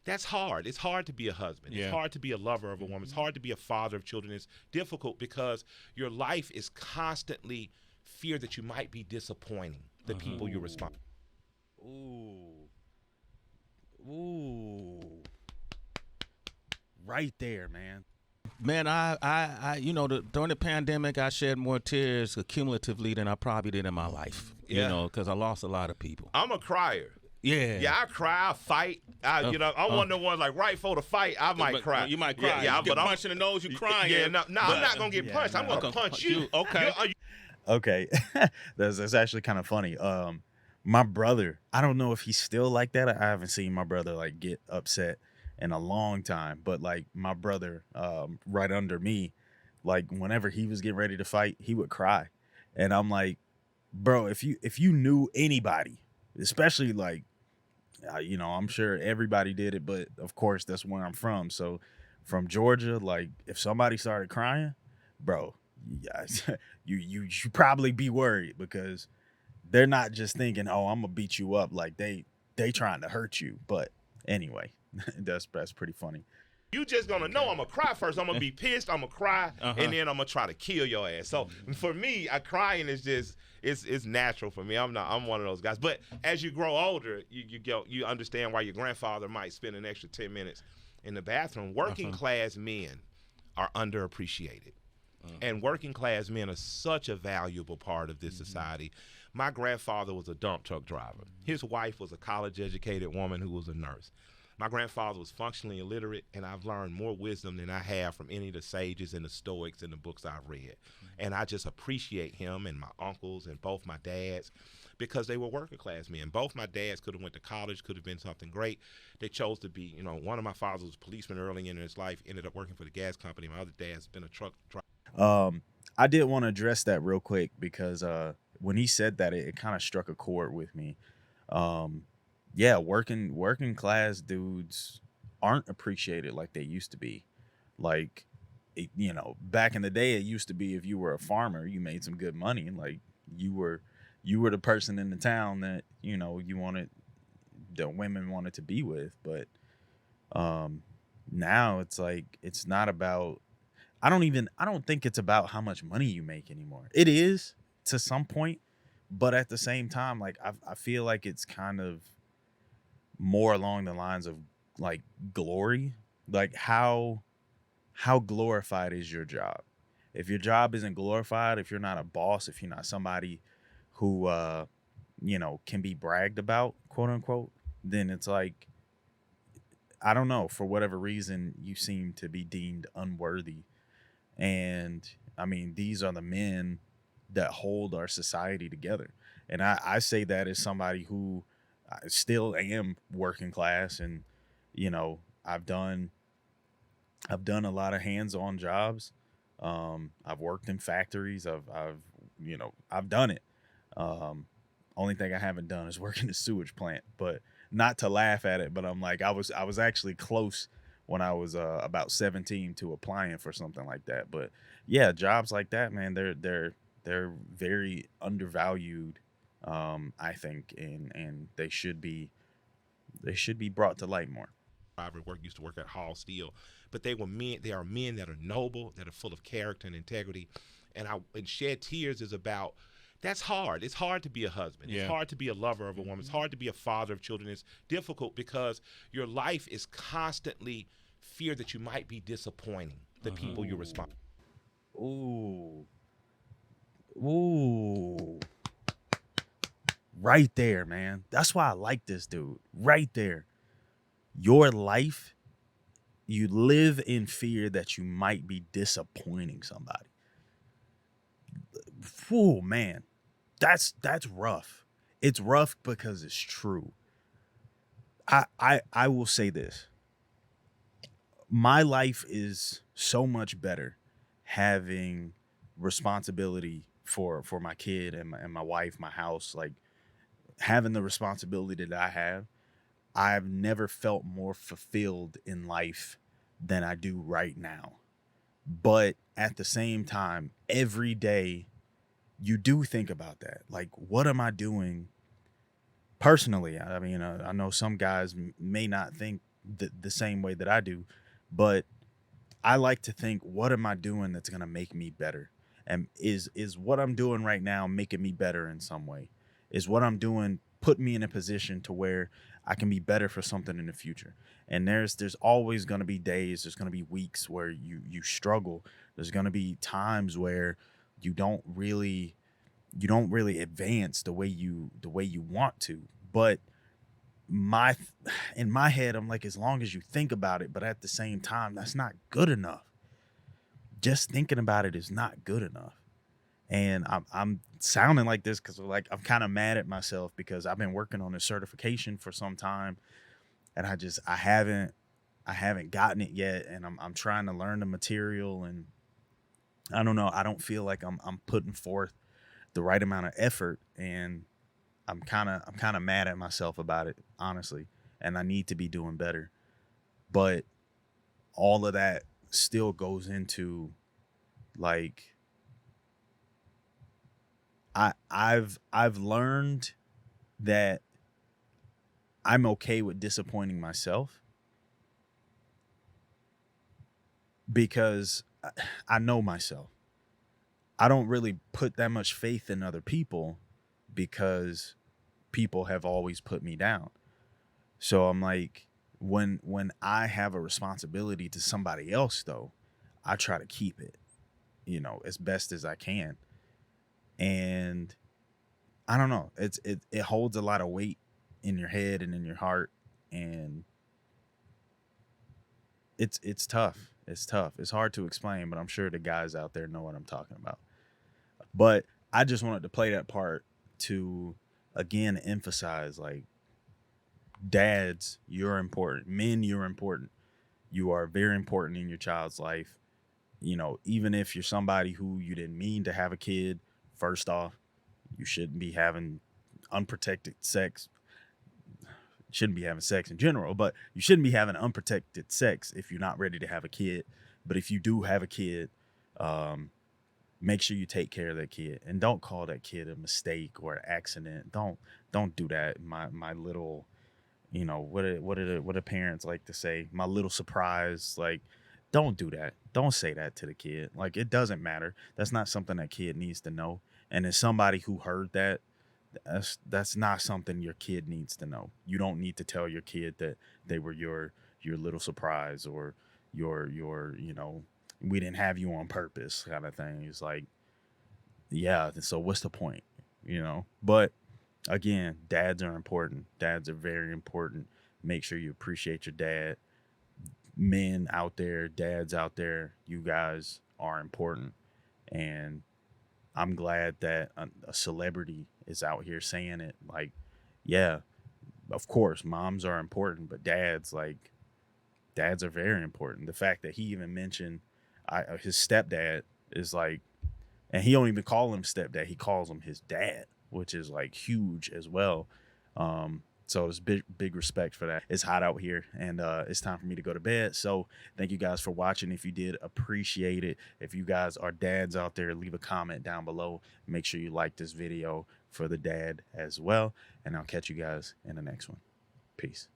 That's hard. It's hard to be a husband. It's Yeah. hard to be a lover of a woman. It's hard to be a father of children. It's difficult because your life is constantly fear that you might be disappointing the people you're responsible. Ooh. Ooh. Right there, man. Man, during the pandemic, I shed more tears cumulatively than I probably did in my life. Yeah. Because I lost a lot of people. I'm a crier. Yeah. Yeah, I cry, I fight. I'm one of the ones like right before the fight, I might But cry. You might cry. Yeah, you get but punched in the nose, you crying. Yeah, no, I'm not gonna get Yeah, punched. I'm no. gonna punch you. Okay. Okay. That's actually kind of funny. My brother, I don't know if he's still like that. I haven't seen my brother like get upset in a long time, but like my brother, right under me, like whenever he was getting ready to fight, he would cry. And I'm like, bro, if you knew anybody, especially like, I'm sure everybody did it, but of course that's where I'm from. So from Georgia, like if somebody started crying, bro, yeah, you should probably be worried because they're not just thinking, oh, I'm gonna beat you up. Like they trying to hurt you. But anyway, that's pretty funny. You just gonna know I'm gonna cry first. I'm gonna be pissed. I'm gonna cry, and then I'm gonna try to kill your ass. So for me, crying is just it's natural for me. I'm one of those guys. But as you grow older, you understand why your grandfather might spend an extra 10 minutes in the bathroom. Working class men are underappreciated, and working class men are such a valuable part of this society. My grandfather was a dump truck driver. His wife was a college-educated woman who was a nurse. My grandfather was functionally illiterate, and I've learned more wisdom than I have from any of the sages and the Stoics in the books I've read. And I just appreciate him and my uncles and both my dads because they were working class men. Both my dads could have went to college, could have been something great. They chose to be, one of my fathers was a policeman early in his life, ended up working for the gas company. My other dad's been a truck driver. I did want to address that real quick because when he said that, it kind of struck a chord with me. Yeah, working class dudes aren't appreciated like they used to be. Like, back in the day, it used to be if you were a farmer, you made some good money, and like you were the person in the town that the women wanted to be with. But now it's like it's not about. I don't think it's about how much money you make anymore. It is to some point, but at the same time, like I feel like it's kind of more along the lines of like glory, like how glorified is your job? If your job isn't glorified, if you're not a boss, if you're not somebody who can be bragged about, quote unquote, then it's like, I don't know, for whatever reason you seem to be deemed unworthy. And I mean, these are the men that hold our society together. And I say that as somebody who I still am working class, and I've done a lot of hands-on jobs. I've worked in factories. I've done it. Only thing I haven't done is work in a sewage plant, but not to laugh at it. But I'm like, I was actually close when I was about 17 to applying for something like that. But yeah, jobs like that, man, they're very undervalued. I think, and they should be brought to light more. Used to work at Hall Steel, but they are men that are noble, that are full of character and integrity. And Shed Tears is about, that's hard. It's hard to be a husband. Yeah. It's hard to be a lover of a woman. It's hard to be a father of children. It's difficult because your life is constantly fear that you might be disappointing the people you're responsible. Ooh. Right there, man. That's why I like this dude. Right there. Your life, you live in fear that you might be disappointing somebody. Ooh, man. That's rough. It's rough because it's true. I will say this. My life is so much better having responsibility for my kid and my wife, my house, like having the responsibility that I have. I've never felt more fulfilled in life than I do right now. But at the same time, every day you do think about that. Like, what am I doing personally? I mean, I know some guys may not think the same way that I do, but I like to think, what am I doing that's gonna make me better? And is what I'm doing right now making me better in some way? Is what I'm doing put me in a position to where I can be better for something in the future? And there's always gonna be days, there's gonna be weeks where you struggle. There's gonna be times where you don't really advance the way you want to. But in my head, I'm like, as long as you think about it, but at the same time, that's not good enough. Just thinking about it is not good enough. And I'm sounding like this because like I'm kind of mad at myself because I've been working on a certification for some time, and I haven't gotten it yet, and I'm trying to learn the material, and I don't know, I don't feel like I'm putting forth the right amount of effort, and I'm kind of mad at myself about it, honestly, and I need to be doing better. But all of that still goes into like I've learned that I'm okay with disappointing myself because I know myself. I don't really put that much faith in other people because people have always put me down. So I'm like, when I have a responsibility to somebody else, though, I try to keep it, as best as I can. And I don't know, it holds a lot of weight in your head and in your heart, and it's tough. It's tough. It's hard to explain, but I'm sure the guys out there know what I'm talking about. But I just wanted to play that part to again emphasize, like, dads, you're important. Men, you're important. You are very important in your child's life. Even if you're somebody who you didn't mean to have a kid, first off, you shouldn't be having unprotected sex. Shouldn't be having sex in general, but you shouldn't be having unprotected sex if you're not ready to have a kid. But if you do have a kid, make sure you take care of that kid, and don't call that kid a mistake or an accident. Don't do that. My little, what do parents like to say? My little surprise. Like, don't do that. Don't say that to the kid. Like, it doesn't matter. That's not something that kid needs to know. And as somebody who heard that, that's not something your kid needs to know. You don't need to tell your kid that they were your little surprise, or your we didn't have you on purpose kind of thing. It's like, yeah, so what's the point? But again, dads are important. Dads are very important. Make sure you appreciate your dad. Men out there, dads out there, you guys are important. And I'm glad that a celebrity is out here saying it. Like, yeah, of course, moms are important, but dads are very important. The fact that he even mentioned his stepdad is like, and he don't even call him stepdad. He calls him his dad, which is like huge as well. So it's big respect for that. It's hot out here, and it's time for me to go to bed. So thank you guys for watching. If you did, appreciate it. If you guys are dads out there, leave a comment down below. Make sure you like this video for the dad as well. And I'll catch you guys in the next one. Peace.